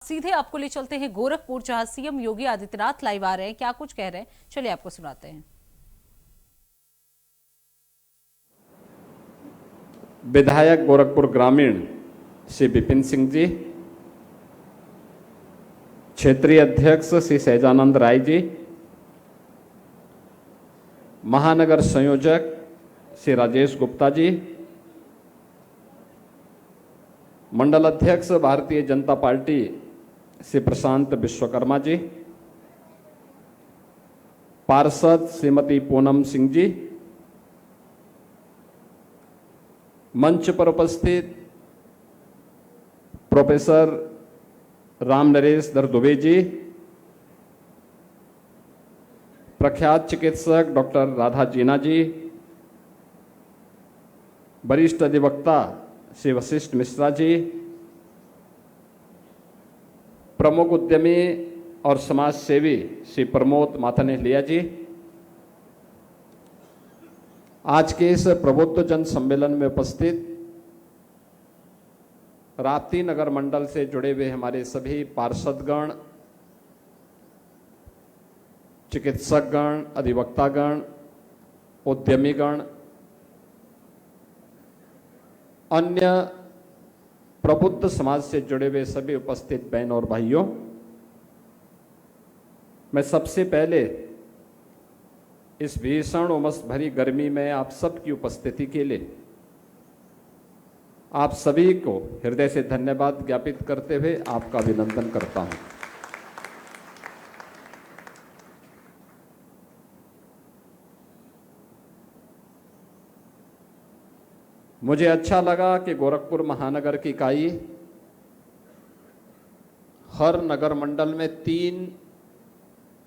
सीधे आपको ले चलते हैं गोरखपुर, जहां सीएम योगी आदित्यनाथ लाइव आ रहे हैं। क्या कुछ कह रहे हैं, चलिए आपको सुनाते हैं। विधायक गोरखपुर ग्रामीण श्री विपिन सिंह जी, क्षेत्रीय अध्यक्ष श्री सहजानंद राय जी, महानगर संयोजक श्री राजेश गुप्ता जी, मंडल अध्यक्ष भारतीय जनता पार्टी श्री प्रशांत विश्वकर्मा जी, पार्षद श्रीमती पूनम सिंह जी, मंच पर उपस्थित प्रोफेसर राम नरेश दर दुबे जी, प्रख्यात चिकित्सक डॉक्टर राधा जीना जी, वरिष्ठ अधिवक्ता श्री वशिष्ठ मिश्रा जी, प्रमुख उद्यमी और समाज सेवी श्री प्रमोद माथानेलिया जी, आज के इस प्रबुद्ध जन सम्मेलन में उपस्थित राप्ती नगर मंडल से जुड़े हुए हमारे सभी पार्षदगण, चिकित्सकगण, अधिवक्तागण, उद्यमीगण, अन्य प्रबुद्ध समाज से जुड़े हुए सभी उपस्थित बहन और भाइयों, मैं सबसे पहले इस भीषण उमस भरी गर्मी में आप सबकी उपस्थिति के लिए आप सभी को हृदय से धन्यवाद ज्ञापित करते हुए आपका अभिनंदन करता हूं। मुझे अच्छा लगा कि गोरखपुर महानगर की इकाई हर नगर मंडल में 3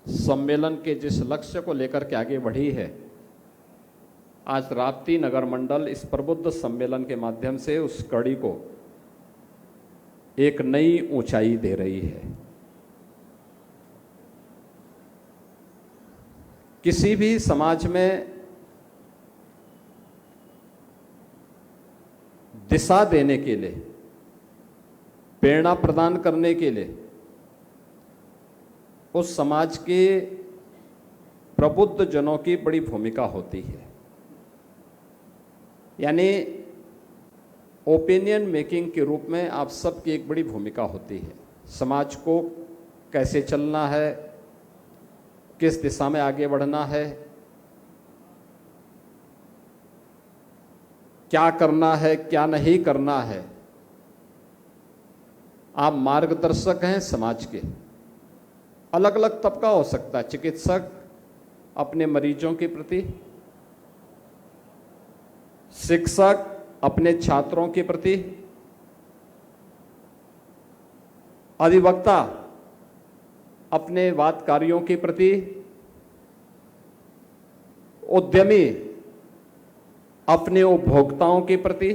सम्मेलन के जिस लक्ष्य को लेकर के आगे बढ़ी है, आज राप्ती नगर मंडल इस प्रबुद्ध सम्मेलन के माध्यम से उस कड़ी को एक नई ऊंचाई दे रही है। किसी भी समाज में दिशा देने के लिए, प्रेरणा प्रदान करने के लिए उस समाज के प्रबुद्ध जनों की बड़ी भूमिका होती है। यानी ओपिनियन मेकिंग के रूप में आप सबकी एक बड़ी भूमिका होती है। समाज को कैसे चलना है, किस दिशा में आगे बढ़ना है, क्या करना है, क्या नहीं करना है, आप मार्गदर्शक हैं समाज के। अलग अलग तबका हो सकता है, चिकित्सक अपने मरीजों के प्रति, शिक्षक अपने छात्रों के प्रति, अधिवक्ता अपने वादकारियों के प्रति, उद्यमी अपने उपभोक्ताओं के प्रति,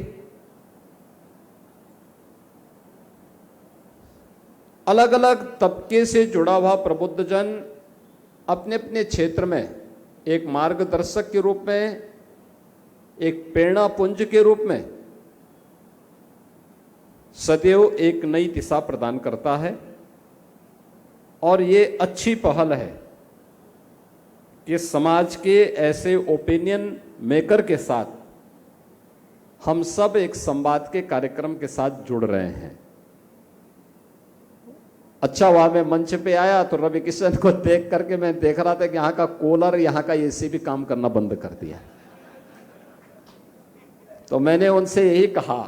अलग अलग तबके से जुड़ा हुआ प्रबुद्ध जन अपने अपने क्षेत्र में एक मार्गदर्शक के रूप में, एक प्रेरणा पुंज के रूप में सदैव एक नई दिशा प्रदान करता है। और ये अच्छी पहल है कि समाज के ऐसे ओपिनियन मेकर के साथ हम सब एक संवाद के कार्यक्रम के साथ जुड़ रहे हैं। अच्छा हुआ मैं मंच पे आया तो रवि किशन को देख करके मैं देख रहा था कि यहाँ का कूलर, यहाँ का एसी भी काम करना बंद कर दिया। तो मैंने उनसे यही कहा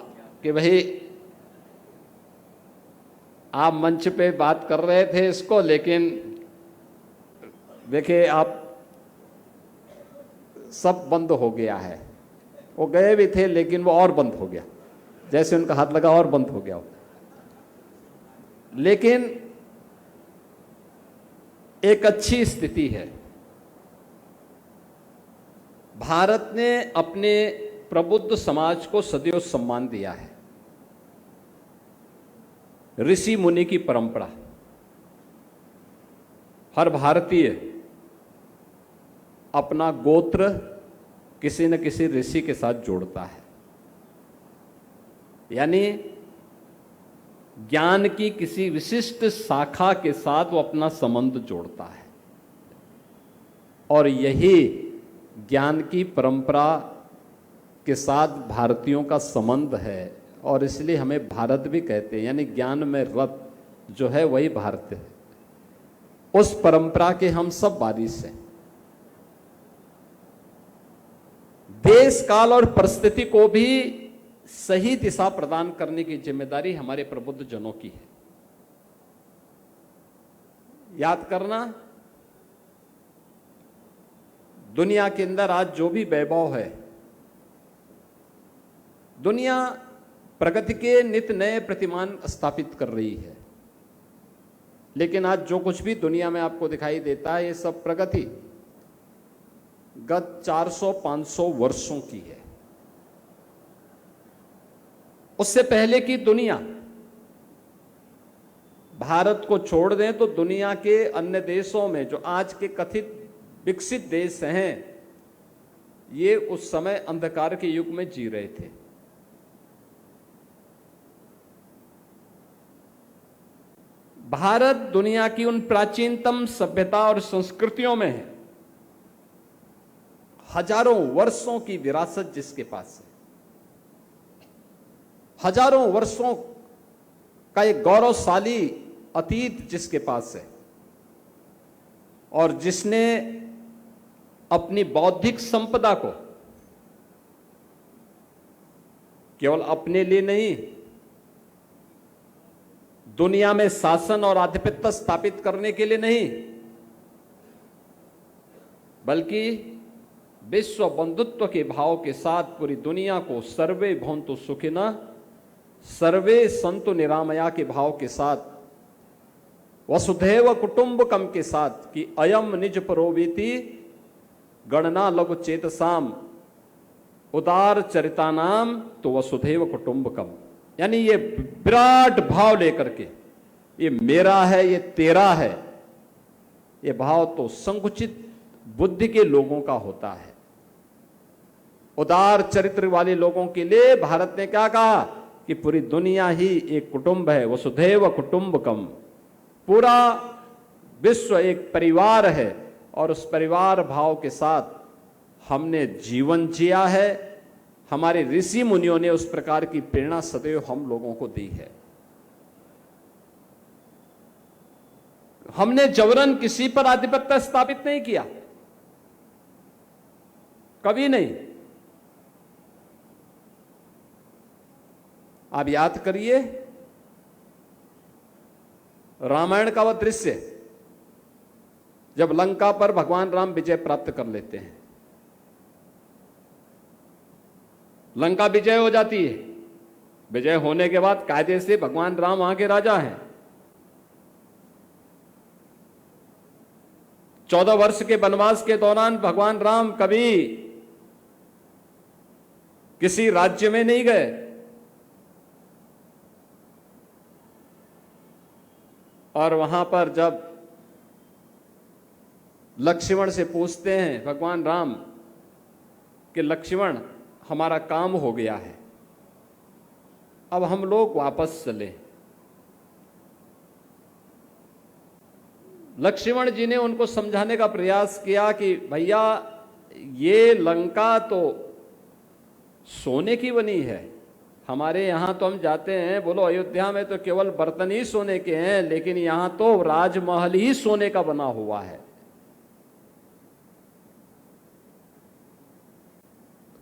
कि भाई आप मंच पे बात कर रहे थे इसको, लेकिन देखिए आप सब बंद हो गया है। वो गए भी थे लेकिन वो और बंद हो गया, जैसे उनका हाथ लगा और बंद हो गया। लेकिन एक अच्छी स्थिति है। भारत ने अपने प्रबुद्ध समाज को सदैव सम्मान दिया है। ऋषि मुनि की परंपरा, हर भारतीय अपना गोत्र किसी न किसी ऋषि के साथ जोड़ता है। यानी ज्ञान की किसी विशिष्ट शाखा के साथ वो अपना संबंध जोड़ता है, और यही ज्ञान की परंपरा के साथ भारतीयों का संबंध है। और इसलिए हमें भारत भी कहते हैं, यानी ज्ञान में रत जो है वही भारत है। उस परंपरा के हम सब वारिस हैं। देश काल और परिस्थिति को भी सही दिशा प्रदान करने की जिम्मेदारी हमारे प्रबुद्ध जनों की है। याद करना, दुनिया के अंदर आज जो भी वैभव है, दुनिया प्रगति के नित नए प्रतिमान स्थापित कर रही है, लेकिन आज जो कुछ भी दुनिया में आपको दिखाई देता है, ये सब प्रगति गत 400-500 वर्षों की है। उससे पहले की दुनिया, भारत को छोड़ दें तो दुनिया के अन्य देशों में जो आज के कथित विकसित देश हैं, ये उस समय अंधकार के युग में जी रहे थे। भारत दुनिया की उन प्राचीनतम सभ्यता और संस्कृतियों में है, हजारों वर्षों की विरासत जिसके पास है, हजारों वर्षों का एक गौरवशाली अतीत जिसके पास है, और जिसने अपनी बौद्धिक संपदा को केवल अपने लिए नहीं, दुनिया में शासन और आधिपत्य स्थापित करने के लिए नहीं, बल्कि विश्व बंधुत्व के भाव के साथ पूरी दुनिया को सर्वे भवन्तु सुखिनः सर्वे सन्तु निरामया के भाव के साथ, वसुधैव कुटुंबकम के साथ कि अयम निज परोवेति गणना लघु चेतसाम उदार चरितानाम तो वसुधैव कुटुंबकम, यानी ये विराट भाव लेकर के, ये मेरा है, ये तेरा है, ये भाव तो संकुचित बुद्धि के लोगों का होता है। उदार चरित्र वाले लोगों के लिए भारत ने क्या कहा कि पूरी दुनिया ही एक कुटुंब है, वसुधैव कुटुंबकम, पूरा विश्व एक परिवार है, और उस परिवार भाव के साथ हमने जीवन जिया है। हमारे ऋषि मुनियों ने उस प्रकार की प्रेरणा सदैव हम लोगों को दी है। हमने जबरन किसी पर आधिपत्य स्थापित नहीं किया, कभी नहीं। आप याद करिए रामायण का वह दृश्य, जब लंका पर भगवान राम विजय प्राप्त कर लेते हैं, लंका विजय हो जाती है। विजय होने के बाद कायदे से भगवान राम वहां के राजा हैं। 14 वर्ष के वनवास के दौरान भगवान राम कभी किसी राज्य में नहीं गए, और वहां पर जब लक्ष्मण से पूछते हैं भगवान राम कि लक्ष्मण हमारा काम हो गया है, अब हम लोग वापस चले। लक्ष्मण जी ने उनको समझाने का प्रयास किया कि भैया ये लंका तो सोने की बनी है, हमारे यहां तो हम जाते हैं, बोलो अयोध्या में तो केवल बर्तन ही सोने के हैं, लेकिन यहां तो राजमहल ही सोने का बना हुआ है।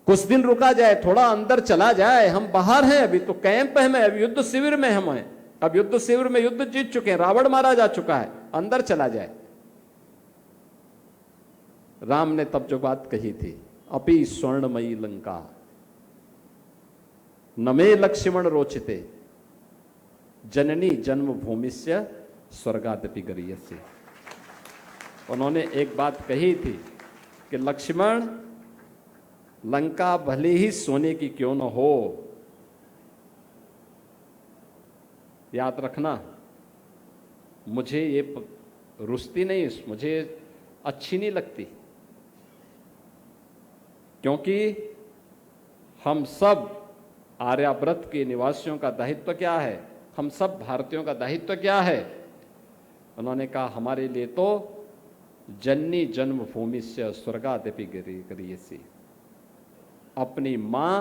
कुछ दिन रुका जाए, थोड़ा अंदर चला जाए, हम बाहर हैं, अभी तो कैंप है, मैं अभी युद्ध शिविर में हम हैं, अब युद्ध शिविर में युद्ध जीत चुके हैं, रावण मारा जा चुका है, अंदर चला जाए। राम ने तब जो बात कही थी, अपि स्वर्णमयी लंका न मे लक्ष्मण रोचते जननी जन्मभूमिस्य स्वर्गादपि गरीयसे। उन्होंने एक बात कही थी कि लक्ष्मण लंका भले ही सोने की क्यों न हो, याद रखना, मुझे ये रुचती नहीं, मुझे अच्छी नहीं लगती, क्योंकि हम सब आर्याव्रत के निवासियों का दायित्व क्या है, हम सब भारतीयों का दायित्व क्या है? उन्होंने कहा हमारे लिए तो जननी जन्मभूमि से स्वर्गादपि गरीयसी, अपनी माँ